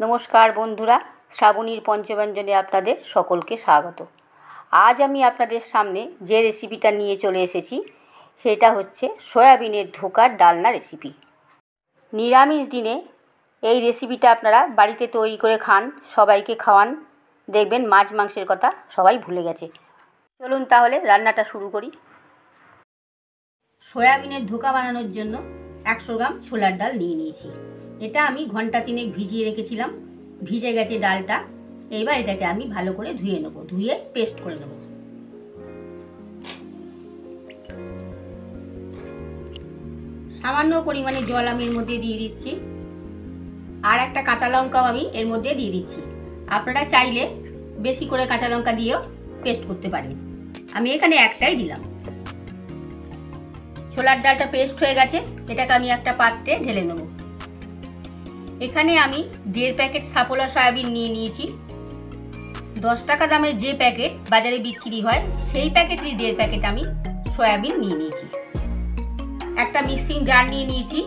নমস্কার বন্ধুরা, শ্রাবণীর পঞ্চব্যঞ্জনে আপনাদের সকলকে স্বাগত। আজ আমি আপনাদের সামনে যে রেসিপিটা নিয়ে চলে এসেছি সেটা হচ্ছে সয়াবিনের ধোকার ডালনা রেসিপি। নিরামিষ দিনে এই রেসিপিটা আপনারা বাড়িতে তৈরি করে খান, সবাইকে খাওয়ান, দেখবেন মাছ মাংসের কথা সবাই ভুলে গেছে। চলুন তাহলে রান্নাটা শুরু করি। সয়াবিনের ধোকা বানানোর জন্য 100 গ্রাম ছোলার ডাল নিয়ে নিয়েছি। এটা আমি ঘন্টা 3 ভিজিয়ে রেখেছিলাম, ভিজে গেছে ডালটা। এবার এটাকে আমি ভালো করে ধুয়ে নেব, ধুয়ে পেস্ট করে নেব। সামান্য পরিমাণে জল আমি এর মধ্যে দিয়ে দিচ্ছি, আর একটা কাঁচা লঙ্কাও আমি এর মধ্যে দিয়ে দিচ্ছি। আপনারা চাইলে বেশি করে কাঁচা লঙ্কা দিয়েও পেস্ট করতে পারেন, আমি এখানে একটাই দিলাম। ছোলার ডালটা পেস্ট হয়ে গেছে, এটাকে আমি একটা পাত্রে ঢেলে নেব। এখানে আমি 1.5 প্যাকেট সাপোলা সয়াবিন নিয়ে নিয়েছি। 10 টাকা দামের যে প্যাকেট বাজারে বিক্রি হয় সেই প্যাকেটেরই 1.5 প্যাকেট আমি সয়াবিন নিয়ে নিয়েছি। একটা মিক্সিং জার নিয়ে নিয়েছি,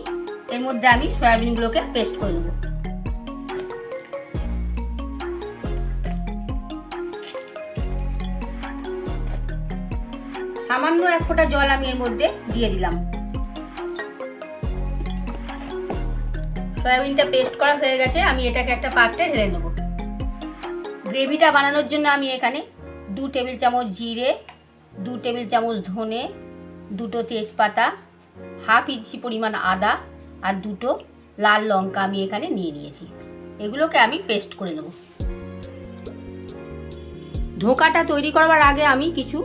এর মধ্যে আমি সয়াবিনগুলোকে পেস্ট করে নেব। সামান্য 1 ফোঁটা জল আমি এর মধ্যে দিয়ে দিলাম। সয়াবিনটা পেস্ট করা হয়ে গেছে, আমি এটাকে একটা পাত্রে ঢেলে নেব। গ্রেভিটা বানানোর জন্য আমি এখানে 2 টেবিল চামচ জিরে, 2 টেবিল চামচ ধনে, 2টো তেজপাতা, হাফ ইঞ্চি পরিমাণ আদা আর 2টো লাল লঙ্কা আমি এখানে নিয়ে নিয়েছি। এগুলোকে আমি পেস্ট করে নেব। ধোকাটা তৈরি করবার আগে আমি কিছু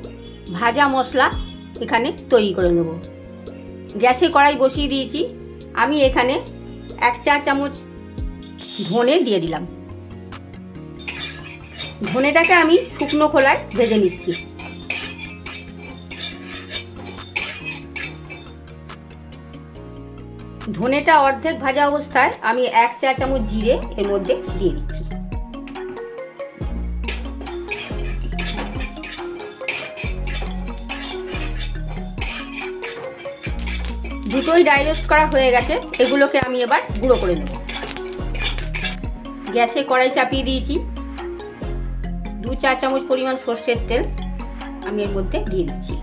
ভাজা মশলা এখানে তৈরি করে নেব। গ্যাসে কড়াই বসিয়ে দিয়েছি, আমি এখানে 1 চা চামচ ধনে দিয়ে দিলাম। ধনেটাকে আমি শুকনো খোলায় ভেজে নিচ্ছি। ধনেটা অর্ধেক ভাজা অবস্থায় আমি 1 চা চামচ জিরে এর মধ্যে দিয়ে দিচ্ছি। দুটোই ড্রাই রোস্ট করা হয়ে গেছে, এগুলোকে আমি এবার গুঁড়ো করে নেব। গ্যাসে কড়াই চাপিয়ে দিয়েছি, 2 চা চামচ পরিমাণ সর্ষের তেল আমি এর মধ্যে দিয়ে দিচ্ছি।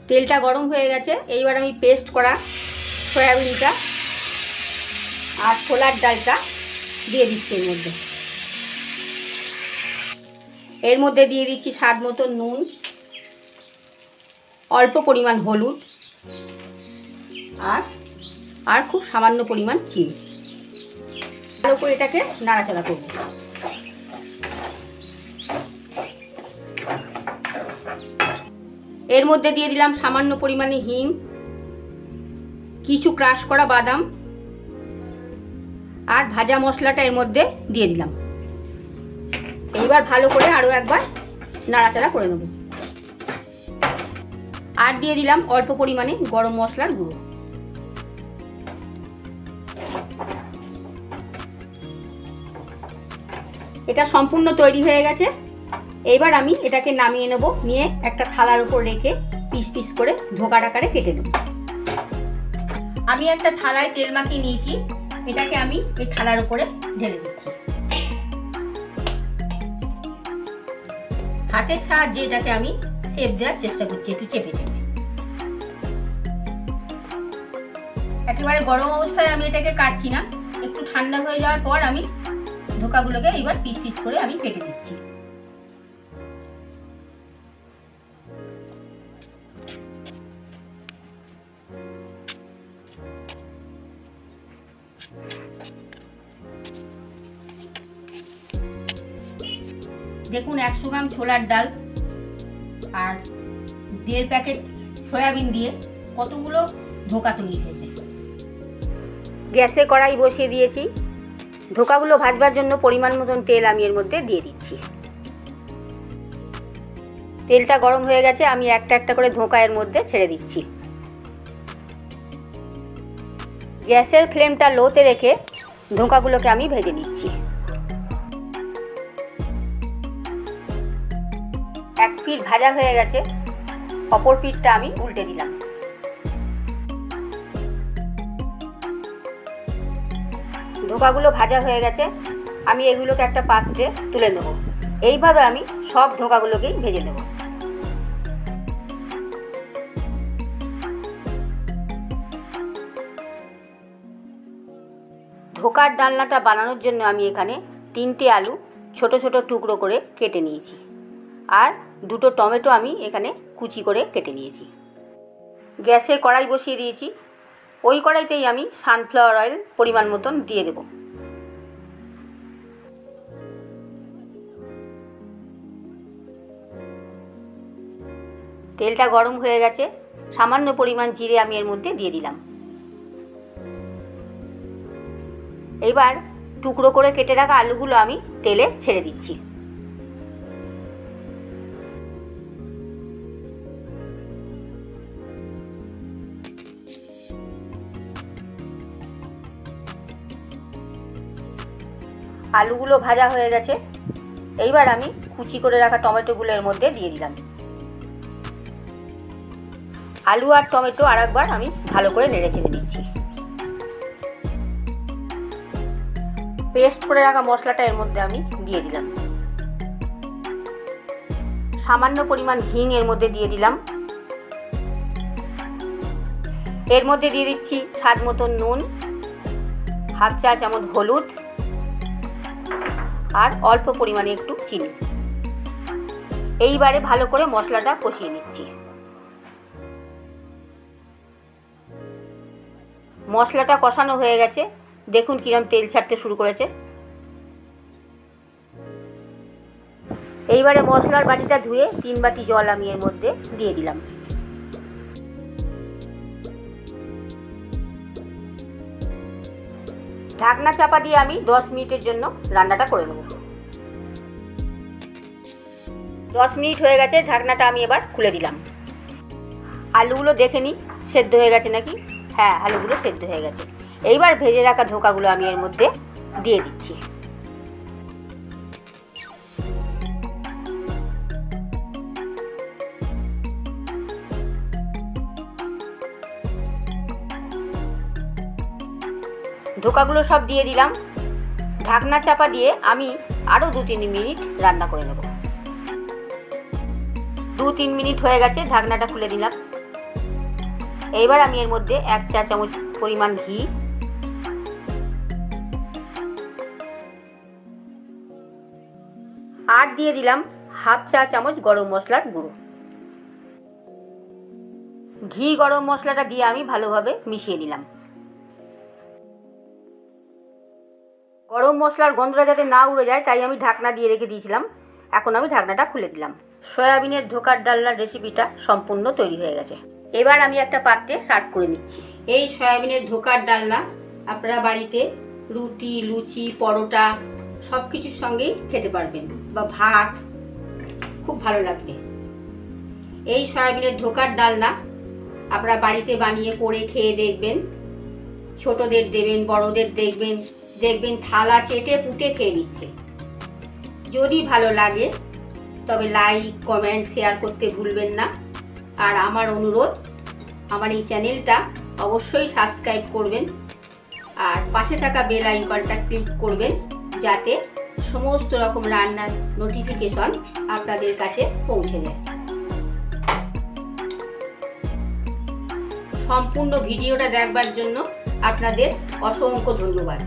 তেলটা গরম হয়ে গেছে, এইবার আমি পেস্ট করা সয়াবিনটা আর ছোলার ডালটা দিয়ে দিচ্ছি এর মধ্যে দিয়ে দিচ্ছি স্বাদ মতো নুন, অল্প পরিমাণ হলুদ আর খুব সামান্য পরিমাণ চিনি। ভালো করে এটাকে নাড়াচাড়া করব। এর মধ্যে দিয়ে দিলাম সামান্য পরিমাণে হিং, কিছু ক্রাশ করা বাদাম আর ভাজা মশলাটা এর মধ্যে দিয়ে দিলাম। এইবার ভালো করে আরও একবার নাড়াচাড়া করে নেব। আর দিয়ে দিলাম অল্প পরিমাণে গরম মশলার গুঁড়ো। এটা সম্পূর্ণ তৈরি হয়ে গেছে। এইবার আমি এটাকে নামিয়ে নেব, নিয়ে একটা থালার উপর রেখে পিস পিস করে ধোকার আকারে কেটে নেব। আমি একটা থালায় তেল মাখিয়ে নিয়েছি, এটাকে আমি এই থালার উপরে ঢেলে দিচ্ছি। হাতের সাহায্যে এটাকে আমি শেপ দেওয়ার চেষ্টা করছি, একটু চেপে চেপে। একেবারে গরম অবস্থায় আমি এটাকে কাটছি না, একটু ঠান্ডা হয়ে যাওয়ার পর আমি ধোকাগুলোকে এবার পিস পিস করে আমি কেটে দিচ্ছি। দেখুন 100 গ্রাম ছোলার ডাল আর 1.5 প্যাকেট সয়াবিন দিয়ে কতগুলো ধোকা তৈরি হয়েছে। গ্যাসে কড়াই বসিয়ে দিয়েছি, ধোকাগুলো ভাজবার জন্য পরিমাণ মতন তেল আমি এর মধ্যে দিয়ে দিচ্ছি। তেলটা গরম হয়ে গেছে, আমি একটা একটা করে ধোকা এর মধ্যে ছেড়ে দিচ্ছি। গ্যাসের ফ্লেমটা লোতে রেখে ধোকাগুলোকে আমি ভেজে নিচ্ছি। এক পিঠ ভাজা হয়ে গেছে, অপর পিঠটা আমি উল্টে দিলাম। ধোকাগুলো ভাজা হয়ে গেছে, আমি এগুলোকে একটা পাত্রে তুলে নেব। এইভাবে আমি সব ধোকাগুলোকেই ভেজে নেব। ধোকার ডালনাটা বানানোর জন্য আমি এখানে 3টে আলু ছোট ছোট টুকরো করে কেটে নিয়েছি, আর 2টো টমেটো আমি এখানে কুচি করে কেটে নিয়েছি। গ্যাসে কড়াই বসিয়ে দিয়েছি, ওই কড়াইতেই আমি সানফ্লাওয়ার অয়েল পরিমাণ মতন দিয়ে দেব। তেলটা গরম হয়ে গেছে, সামান্য পরিমাণ জিরে আমি এর মধ্যে দিয়ে দিলাম। এবার টুকরো করে কেটে রাখা আলুগুলো আমি তেলে ছেড়ে দিচ্ছি। আলুগুলো ভাজা হয়ে গেছে, এইবার আমি কুচি করে রাখা টমেটোগুলো এর মধ্যে দিয়ে দিলাম। আলু আর টমেটো আরেকবার আমি ভালো করে নেড়ে চেড়ে দিচ্ছি। পেস্ট করে রাখা মশলাটা এর মধ্যে আমি দিয়ে দিলাম। সামান্য পরিমাণ হিং এর মধ্যে দিয়ে দিলাম। এর মধ্যে দিয়ে দিচ্ছি স্বাদ মতন নুন, হাফ চা চামচ হলুদ আর অল্প পরিমাণে একটু চিনি। এইবারে ভালো করে মশলাটা কষিয়ে নিচ্ছি। মশলাটা কষানো হয়ে গেছে, দেখুন কিরম তেল ছাড়তে শুরু করেছে। এইবারে মশলার বাটিটা ধুয়ে 3 বাটি জল আমি এর মধ্যে দিয়ে দিলাম। ঢাকনা চাপা দিয়ে আমি 10 মিনিটের জন্য রান্নাটা করে নেব। 10 মিনিট হয়ে গেছে, ঢাকনাটা আমি এবার খুলে দিলাম। আলুগুলো দেখে নিই সেদ্ধ হয়ে গেছে নাকি। হ্যাঁ, আলুগুলো সেদ্ধ হয়ে গেছে। এইবার ভেজে রাখা ধোকাগুলো আমি এর মধ্যে দিয়ে দিচ্ছি। ধোকাগুলো সব দিয়ে দিলাম। ঢাকনা চাপা দিয়ে আমি আরও 2-3 মিনিট রান্না করে নেব। 2-3 মিনিট হয়ে গেছে, ঢাকনাটা খুলে দিলাম। এইবার আমি এর মধ্যে 1 চা চামচ পরিমাণ ঘি, আর দিয়ে দিলাম হাফ চা চামচ গরম মশলার গুঁড়ো। ঘি গরম মশলাটা দিয়ে আমি ভালোভাবে মিশিয়ে নিলাম। গরম মশলার গন্ধটা যাতে না উড়ে যায় তাই আমি ঢাকনা দিয়ে রেখে দিয়েছিলাম। এখন আমি ঢাকনাটা খুলে দিলাম। সয়াবিনের ধোকার ডালনার রেসিপিটা সম্পূর্ণ তৈরি হয়ে গেছে। এবার আমি একটা পাত্রে সার্ভ করে নিচ্ছি। এই সয়াবিনের ধোকার ডালনা আপনারা বাড়িতে রুটি, লুচি, পরোটা সব কিছুর সঙ্গেই খেতে পারবেন, বা ভাত, খুব ভালো লাগবে। এই সয়াবিনের ধোকার ডালনা আপনারা বাড়িতে বানিয়ে করে খেয়ে দেখবেন। ছোটদের দেবেন, বড়দের দেখবেন থালা চেটে পুটে খেয়ে নিচ্ছে। যদি ভালো লাগে তবে লাইক, কমেন্ট, শেয়ার করতে ভুলবেন না। আর আমার অনুরোধ, আমার এই চ্যানেলটা অবশ্যই সাবস্ক্রাইব করবেন আর পাশে থাকা বেল আইকনটা ক্লিক করবেন, যাতে সমস্ত রকম রান্নার নোটিফিকেশন আপনাদের কাছে পৌঁছে যায়। সম্পূর্ণ ভিডিওটা দেখবার জন্য আপনাদের অসংখ্য ধন্যবাদ।